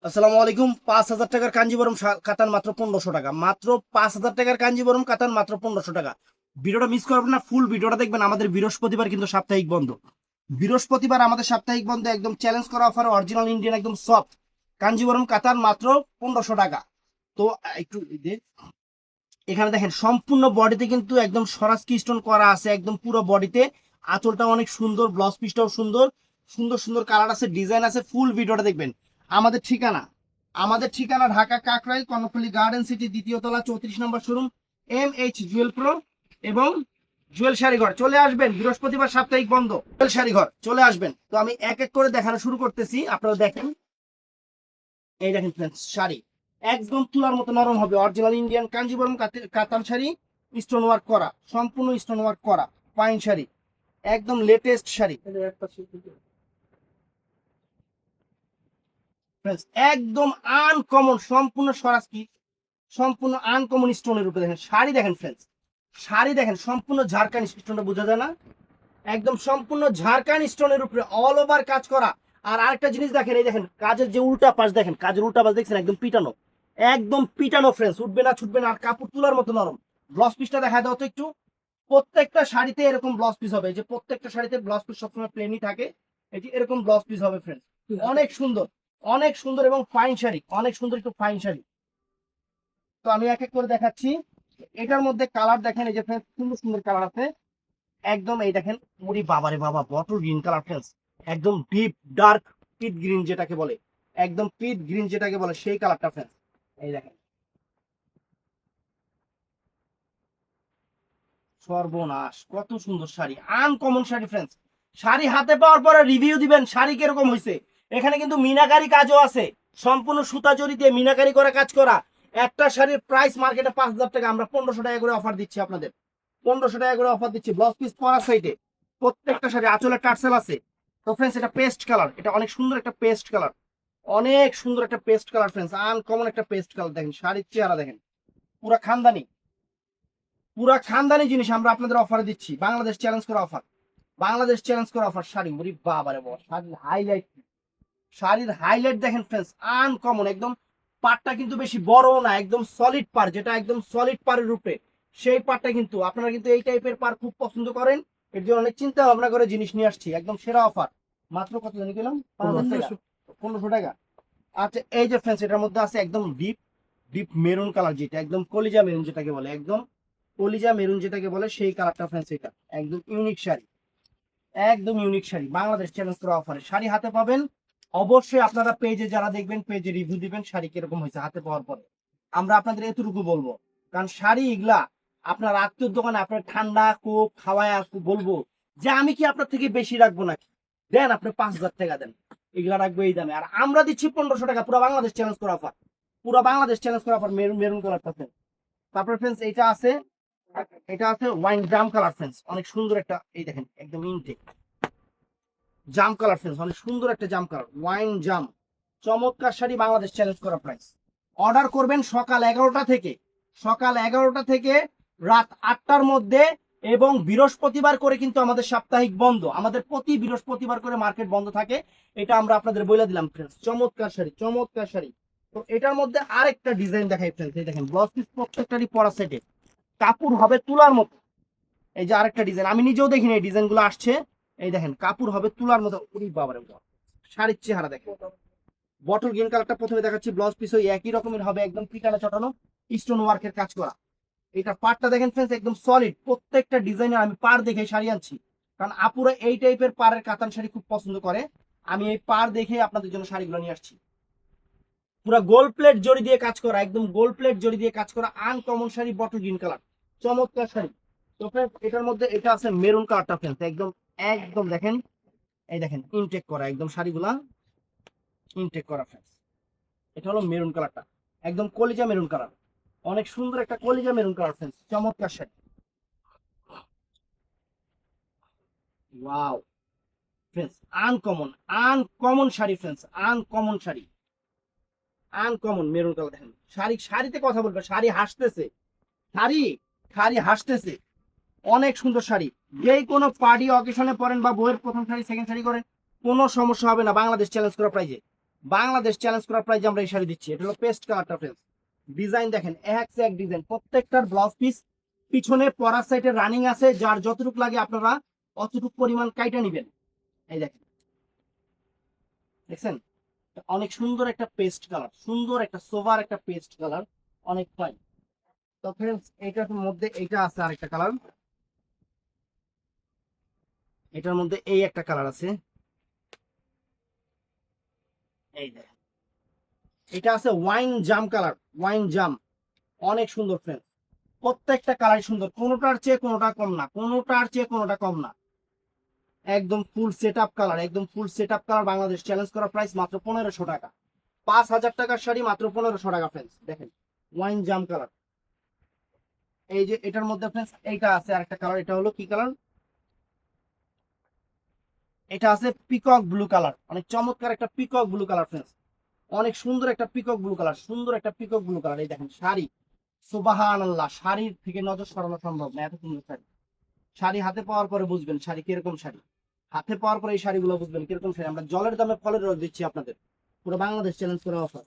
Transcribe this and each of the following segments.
আসসালামু আলাইকুম। 5,000 টাকার কাঞ্জিবরম কাতান মাত্র 1500 টাকা। মাত্র 5,000 টাকার কাঞ্জিবরম কাতান মাত্র 1500 টাকা। ভিডিওটা মিস করবেন না, ফুল ভিডিওটা দেখবেন। আমাদের বৃহস্পতিবার কিন্তু সাপ্তাহিক বন্ধ। বৃহস্পতিবার আমাদের সাপ্তাহিক বন্ধ, একদম চ্যালেঞ্জ করা অফার, অরিজিনাল ইন্ডিয়ান একদম সফট কাঞ্জিবরম কাতান মাত্র 1500 টাকা। তো একটু এখানে দেখেন সম্পূর্ণ বডিতে কিন্তু একদম স্বরাজকি স্টোন করা আছে, একদম পুরো বডিতে। আঁচলটা অনেক সুন্দর, ব্লাউজ পিসটাও সুন্দর, সুন্দর সুন্দর কালার আছে, ডিজাইন আছে। ফুল ভিডিওটা দেখবেন। আমাদের ঠিকানা ঢাকা কাকরাইল কর্ণফুলী গার্ডেন সিটি, দ্বিতীয় তলা, 34 নম্বর শোরুম, MH জুয়েল প্রো এবং জুয়েল শাড়িঘর। চলে আসবেন, বৃহস্পতিবার সাপ্তাহিক বন্ধ, জুয়েল শাড়িঘর চলে আসবেন। তো আমি এক এক করে দেখানো শুরু করতেছি, আপনারা দেখেন। এই দেখেন ফ্রেন্ডস, শাড়ি একদম তুলার মতো নরম হবে, অরিজিনাল ইন্ডিয়ান কাঞ্জিবরম কাতান শাড়ি, স্টোন ওয়ার্ক করা, সম্পূর্ণ স্টোন ওয়ার্ক করা পাইন শাড়ি, একদম লেটেস্ট শাড়ি ফ্রেন্ডস, একদম আনকমন, সম্পূর্ণ স্বরাজকি, সম্পূর্ণ আনকমন স্টোনের উপরে দেখেন শাড়ি। দেখেন ফ্রেন্ডস, শাড়ি দেখেন সম্পূর্ণ ঝাড়খান স্টোনটা বোঝা যায় না? একদম সম্পূর্ণ ঝাড়খান স্টোনের উপরে অল ওভার কাজ করা। আর আরেকটা জিনিস দেখেন, এই দেখেন কাজের যে উল্টা পাশ, দেখেন কাজের উল্টা পাশ দেখছেন, একদম পিটানো, একদম পিটানো ফ্রেন্ডস, উঠবে না ছুটবে না, আর কাপড় তুলার মতো নরম। ব্লাউজ পিসটা দেখা দাও তো একটু। প্রত্যেকটা শাড়িতে এরকম ব্লাউজ পিস হবে, যে প্রত্যেকটা শাড়িতে ব্লাউজ পিস সবসময় প্লেনই থাকে, এই যে এরকম ব্লাউজ পিস হবে ফ্রেন্ডস। অনেক সুন্দর, অনেক সুন্দর এবং ফাইন শাড়ি, অনেক সুন্দর একটু ফাইন শাড়ি। তো আমি এক এক করে দেখাচ্ছি। এটার মধ্যে কালার দেখেন, এই যে ফ্রেন্ডস সুন্দর সুন্দর কালার আছে। একদম এই দেখেন, ওরে বাবারে বাবা, বটল গ্রিন কালার ফ্রেন্ডস, একদম ডিপ ডার্ক পিট গ্রিন যেটাকে বলে, একদম পিট গ্রিন যেটাকে বলে সেই কালারটা ফ্রেন্ডস। এই দেখেন, সর্বনাশ, কত সুন্দর শাড়ি, আনকমন শাড়ি ফ্রেন্ডস। শাড়ি হাতে পাওয়ার পরে রিভিউ দিবেন শাড়ি কিরকম হয়েছে। এখানে কিন্তু মিনাকারি কাজও আছে, সম্পূর্ণ সুতা জড়ি দিয়ে মিনাকারি করা কাজ করা। একটা শাড়ির প্রাইস মার্কেটে 5,000 টাকা, আমরা 1500 টাকা করে অফার দিচ্ছি আপনাদের, 1500 টাকা করে অফার দিচ্ছি। ব্লাউজ পিস পরা সাইডে প্রত্যেকটা শাড়ি আঁচলে টার্সেল আছে। তো ফ্রেন্ডস, এটা পেস্ট কালার, এটা অনেক সুন্দর একটা পেস্ট কালার, অনেক সুন্দর একটা পেস্ট কালার ফ্রেন্ডস, আনকমন একটা পেস্ট কালার। দেখেন শাড়ির চেহারা দেখেন, পুরা খানদানি, পুরা খানদানি জিনিস আমরা আপনাদের অফারে দিচ্ছি। বাংলাদেশ চ্যালেঞ্জ করা অফার, বাংলাদেশ চ্যালেঞ্জ করা অফার। শাড়ি মুড়ি বাবারে বাবা, শাড়ির হাইলাইট, শাড়ির হাইলাইট দেখেন ফ্রেন্ডস, আনকমন একদম। পাটটা কিন্তু বেশি বড় না, একদম সলিড পার, যেটা একদম সলিড পারের রূপে সেই পাটটা। কিন্তু আপনারা কিন্তু এই টাইপের পার খুব পছন্দ করেন, এর জন্য অনেক চিন্তা ভাবনা করে জিনিস নিয়ে আসছি, একদম সেরা অফার। মাত্র কত জানি গেলাম, 5,000 টাকা, 1500 টাকা। আচ্ছা এই যে ফ্রেন্ডস, এটার মধ্যে আছে একদম ডিপ ডিপ মেরুন কালার, যেটা একদম কলিজা মেরুন যেটাকে বলে, একদম কলিজা মেরুন যেটাকে বলে সেই কালারটা ফ্রেন্ডস। এটা একদম ইউনিক শাড়ি, একদম ইউনিক শাড়ি, বাংলাদেশ চ্যালেঞ্জ করা অফারে শাড়ি হাতে পাবেন। অবশ্যই আপনারা পেজে যারা দেখবেন, পেজে রিভিউ দিবেন শাড়ি কিরকম হয়েছে হাতে পাওয়ার পরে। আমরা আপনাদের এতটুকু বলবো, কারণ শাড়ি এগুলা আপনার আত্মীয় দোকানে আপনার ঠান্ডা কোক খাওয়ায় বলবো যে আমি কি আপনার থেকে বেশি রাখবো নাকি, দেন আপনি 5,000 টাকা দেন, এগুলা রাখবো এই দামে। আর আমরা দিচ্ছি 1500 টাকা, পুরো বাংলাদেশ চ্যালেঞ্জ করা অফার, পুরো বাংলাদেশ চ্যালেঞ্জ করা অফার। মেরুন মেরুন কালারটা। তারপর ফ্রেন্ডস এটা আছে, এটা আছে ওয়াইন জাম কালার ফ্রেন্ডস, অনেক সুন্দর একটা, এই দেখেন একদম ইনটেক জাম কালার ফ্রেন্ডস, অনেক সুন্দর একটা জাম কালার, ওয়াইন জাম, চমৎকার শাড়ি, বাংলাদেশ চ্যালেঞ্জ করা প্রাইস। অর্ডার করবেন সকাল 11টা থেকে, সকাল 11টা থেকে রাত 8টার মধ্যে। এবং বৃহস্পতিবার করে কিন্তু আমাদের সাপ্তাহিক বন্ধ, আমাদের প্রতি বৃহস্পতিবার করে মার্কেট বন্ধ থাকে, এটা আমরা আপনাদের বলে দিলাম ফ্রেন্ডস। চমৎকার শাড়ি, চমৎকার শাড়ি। তো এটার মধ্যে আরেকটা ডিজাইন দেখাই ফ্রেন্ডস, এই দেখেন ব্লাউজ পিস প্রত্যেকটারই পরা সেটে, কাপড় হবে তুলার মতো। এই যে আরেকটা ডিজাইন, আমি নিজেও দেখিনি এই ডিজাইন গুলো আসছে। এই দেখেন কাপড় হবে তুলার মতো, উরি বাবারে বাবা। শাড়ির চেহারা দেখেন, বটল গ্রিন কালারটা প্রথমে দেখাচ্ছি, ব্লাউজ পিস ওই একই রকমের হবে, একদম পিটানো চটানো স্টোন ওয়ার্কের কাজ করা। এটা পাড়টা দেখেন ফ্রেন্ডস, একদম সলিড। প্রত্যেকটা ডিজাইনের আমি পাড় দেখে শাড়ি আনছি, কারণ আপুরা এই টাইপের পাড়ের কাতান শাড়ি খুব পছন্দ করে। আমি এই পাড় দেখে আপনাদের জন্য শাড়িগুলো নিয়ে আসছি। পুরো গোল প্লেট জড়ি দিয়ে কাজ করা, একদম গোল প্লেট জড়ি দিয়ে কাজ করা, uncommon sari, bottle green colour, চমৎকার শাড়ি। তো ফ্রেন্ডস এটার মধ্যে এটা আছে মেরুন কালারটা ফ্রেন্ডস, একদম একদম দেখেন, এই দেখেন ইনটেক করা একদম শাড়িগুলা, ইনটেক করা ফ্রেন্ডস। এটা হলো মেরুন কালারটা, একদম কলিজা মেরুন কালার, অনেক সুন্দর একটা কলিজা মেরুন কালার ফ্রেন্ডস, চমৎকার sari. Wow friends, uncommon, uncommon sari friends, uncommon sari, uncommon maroon colour. দেখেন শাড়ি, শাড়িতে কথা বলবে, শাড়ি হাসতেছে, শাড়ি, শাড়ি হাসতেছে, অনেক সুন্দর শাড়ি। যেই কোনো পার্টি অকেশনে পরেন বা বইয়ের প্রথম শাড়ি সেকেন্ড শাড়ি করেন, কোনো সমস্যা হবে না, বাংলাদেশ চ্যালেঞ্জ করা প্রাইজে। বাংলাদেশ চ্যালেঞ্জ করার প্রাইজে আমরা এই শাড়ি দিচ্ছি। এটা হলো পেস্ট কালারটা ফ্রেন্ডস। ডিজাইন দেখেন, এক সে এক ডিজাইন, প্রত্যেকটার ব্লাউজ পিস পিছনে পরার সাইডে রানিং আছে, যার যতটুকু লাগে আপনারা অতটুকু পরিমাণ কাইটা নেবেন। এই দেখেন, দেখছেন অনেক সুন্দর একটা পেস্ট কালার, সুন্দর একটা সোভার একটা পেস্ট কালার, অনেক ফাইন। তো ফ্রেন্ডস এটার মধ্যে এইটা আছে আরেকটা কালার, এটার মধ্যে এই একটা কালার আছে, এই দেখেন এটা আছে ওয়াইন জাম কালার, ওয়াইন জাম, অনেক সুন্দর ফ্রেন্ডস। প্রত্যেকটা কালার সুন্দর, কোনোটার চেয়ে কোনোটা কম না, কোনোটার চেয়ে কোনোটা কম না, একদম ফুল সেট আপ কালার, একদম full set up colour. Bangladesh challenge করা প্রাইস মাত্র 1500 টাকা, 5000 টাকার শাড়ি মাত্র 1500 টাকা ফ্রেন্ডস। দেখেন ওয়াইন জাম কালার। এই যে এটার মধ্যে ফ্রেন্ডস এইটা আছে আরেকটা কালার, এটা হলো কি কালার, এটা আছে পিকক ব্লু কালার, অনেক চমৎকার একটা পিকক ব্লু কালার ফ্রেন্ডস, অনেক সুন্দর একটা পিকক ব্লু কালার, সুন্দর একটা পিকক ব্লু কালার। এই দেখেন শাড়ি, সুবহানাল্লাহ, শাড়ির থেকে নজর সরানো সম্ভব না, এত সুন্দর শাড়ি। শাড়ি হাতে পাওয়ার পরে বুঝবেন শাড়ি কিরকম শাড়ি, হাতে পাওয়ার পরে এই শাড়িগুলো বুঝবেন কিরকম শাড়ি। আমরা জলের দামে ফলের রস দিচ্ছি আপনাদের, পুরো বাংলাদেশ চ্যালেঞ্জ করে অফার,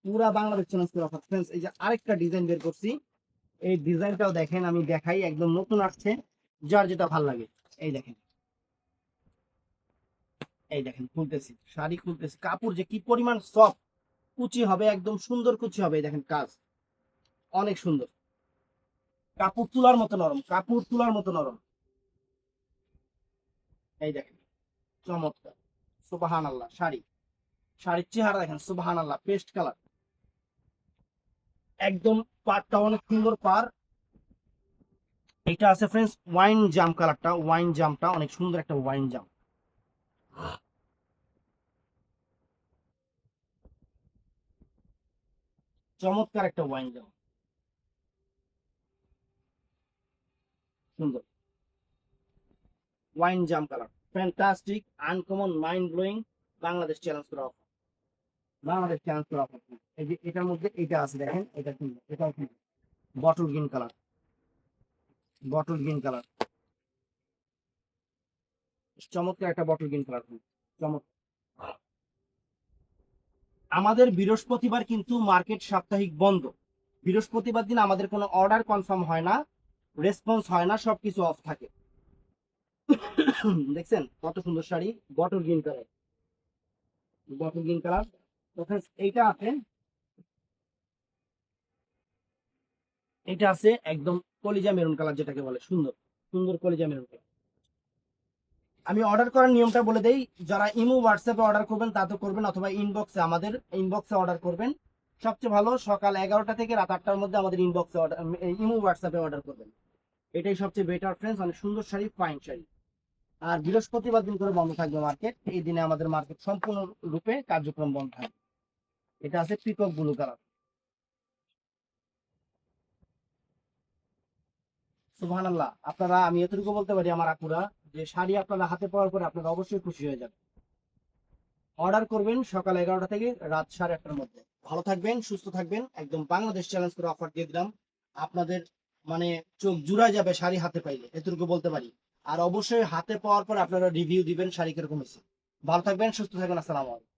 পুরো বাংলাদেশ চ্যালেঞ্জ করে অফার ফ্রেন্ডস। এই যে আরেকটা ডিজাইন বের করছি, এই ডিজাইনটাও দেখেন, আমি দেখাই, একদম নতুন আসছে, যার যেটা ভালো লাগে। এই দেখেন, এই দেখেন খুলতেছি, শাড়ি খুলতেছি, কাপড় যে কি পরিমাণ সফট, কুচি হবে, একদম সুন্দর কুচি হবে। এই দেখেন কাজ অনেক সুন্দর, কাপড় তুলার মতো নরম, কাপড় তুলার মতো নরম। এই দেখেন চমৎকার, সুবহানাল্লাহ শাড়ি, শাড়ির চেহারা দেখেন, সুবহানাল্লাহ পেস্ট কালার, একদম পাড়টা অনেক সুন্দর পাড়। এটা আছে ফ্রেন্ডস ওয়াইন জাম কালারটা, ওয়াইন জামটা অনেক সুন্দর একটা ওয়াইন জাম, চমৎকার একটা ওয়াইন জাম, সুন্দর ওয়াইন জাম colour, fantastic, uncommon, mind blowing. Bangladesh challenge করা অফার, বাংলাদেশ চ্যালেঞ্জ করা অফার। এই যে এটার মধ্যে এটা আছে দেখেন, এটা সুন্দর, এটাও সুন্দর, bottle green colour, bottle green colour, চমৎকার একটা বটল গ্রিন কালার, চমৎকার। আমাদের বৃহস্পতিবার কিন্তু মার্কেট সাপ্তাহিক বন্ধ, বৃহস্পতিবার দিন আমাদের কোনো অর্ডার কনফার্ম হয় না, রেসপন্স হয় না, সবকিছু অফ থাকে। দেখছেন কত সুন্দর sari, bottle green colour, bottle green colour. এইটা আছে, এটা আছে একদম কলিজা মেরুন কালার, যেটাকে বলে সুন্দর, সুন্দর কলিজা মেরুন কালার। আমি অর্ডার করার নিয়মটা বলে দেই, যারা ইমো হোয়াটসঅ্যাপে অর্ডার করবেন তা তো করবেন, অথবা ইনবক্সে, আমাদের ইনবক্সে অর্ডার করবেন। সবচেয়ে ভালো সকাল 11টা থেকে রাত 8টার মধ্যে আমাদের ইনবক্সে অর্ডার, ইমো হোয়াটসঅ্যাপে অর্ডার করবেন, এটাই সবচেয়ে বেটার ফ্রেন্ডস। অনেক সুন্দর শাড়ি, ফাইন শাড়ি। আর বৃহস্পতিবার দিন করে বন্ধ থাকবে মার্কেট, এই দিনে আমাদের মার্কেট সম্পূর্ণ রূপে কার্যক্রম বন্ধ থাকবে। এটা আছে পিকক ব্লু কালার, সুবহানাল্লাহ। আপনারা, আমি এতটুকু বলতে পারি আমার আপুরা, যে শাড়ি আপনারা হাতে পাওয়ার পরে আপনারা অবশ্যই খুশি হয়ে যাবেন। অর্ডার করবেন সকাল 11টা থেকে রাত 8:30টার মধ্যে। ভালো থাকবেন, সুস্থ থাকবেন, একদম বাংলাদেশ চ্যালেঞ্জ করে অফার দিয়ে দিলাম আপনাদের, মানে চোখ জুড়ায় যাবে শাড়ি হাতে পাইলে, এতটুকু বলতে পারি। আর অবশ্যই হাতে পাওয়ার পর আপনারা রিভিউ দিবেন শাড়ি কিরকম হয়েছে। ভালো থাকবেন, সুস্থ থাকবেন, আসসালামু আলাইকুম।